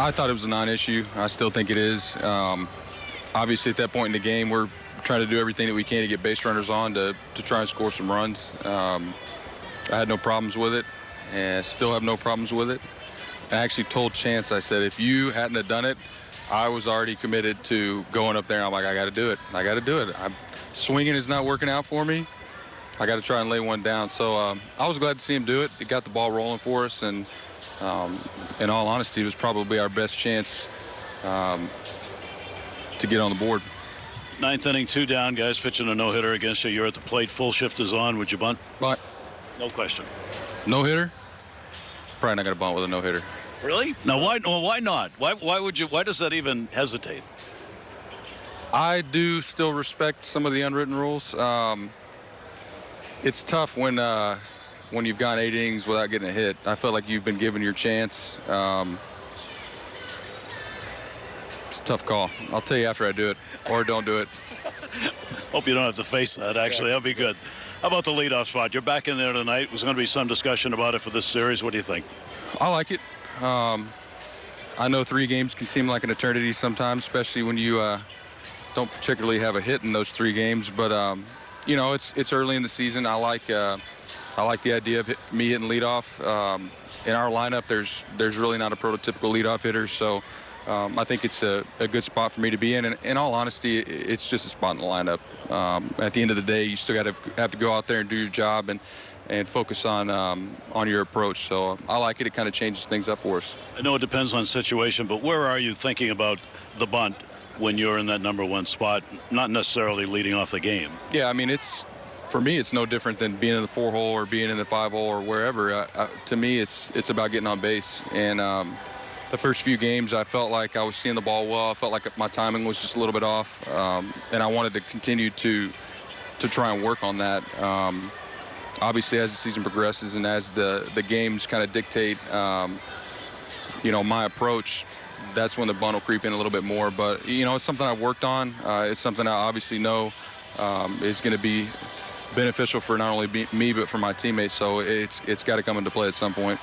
I thought it was a non-issue. I still think it is. Obviously, at that point in the game, we're trying to do everything that we can to get base runners on to try and score some runs. I had no problems with it, and still have no problems with it. I actually told Chance, I said, if you hadn't have done it, I was already committed to going up there. And I'm like, I got to do it. I got to do it. Swinging is not working out for me. I got to try and lay one down. So I was glad to see him do it. It got the ball rolling for us, and in all honesty, it was probably our best chance to get on the board. Ninth inning, 2 down, guys pitching a no-hitter against you. You're at the plate. Full shift is on. Would you bunt? Bunt. No question. No-hitter? Probably not going to bunt with a no-hitter. Really? Now, why not? Why would you? Why does that even hesitate? I do still respect some of the unwritten rules. It's tough when you've gone 8 innings without getting a hit. I felt like you've been given your chance. It's a tough call. I'll tell you after I do it, or don't do it. Hope you don't have to face that, actually. That'll be good. How about the leadoff spot? You're back in there tonight. There's going to be some discussion about it for this series. What do you think? I like it. I know 3 games can seem like an eternity sometimes, especially when you don't particularly have a hit in those 3 games. But, you know, it's early in the season. I like the idea of me hitting leadoff. In our lineup, there's really not a prototypical leadoff hitter, so I think it's a good spot for me to be in. And in all honesty, it's just a spot in the lineup. At the end of the day, you still have to go out there and do your job and focus on your approach. So I like it. It kind of changes things up for us. I know it depends on situation, but where are you thinking about the bunt when you're in that #1 spot, not necessarily leading off the game? Yeah, I mean, for me, it's no different than being in the 4-hole or being in the 5-hole or wherever. To me, it's about getting on base. And the first few games, I felt like I was seeing the ball well. I felt like my timing was just a little bit off, and I wanted to continue to try and work on that. Obviously, as the season progresses and as the games kind of dictate, you know, my approach, that's when the bunt will creep in a little bit more. But, you know, it's something I've worked on. It's something I obviously know is going to be beneficial for not only me but for my teammates. So it's got to come into play at some point.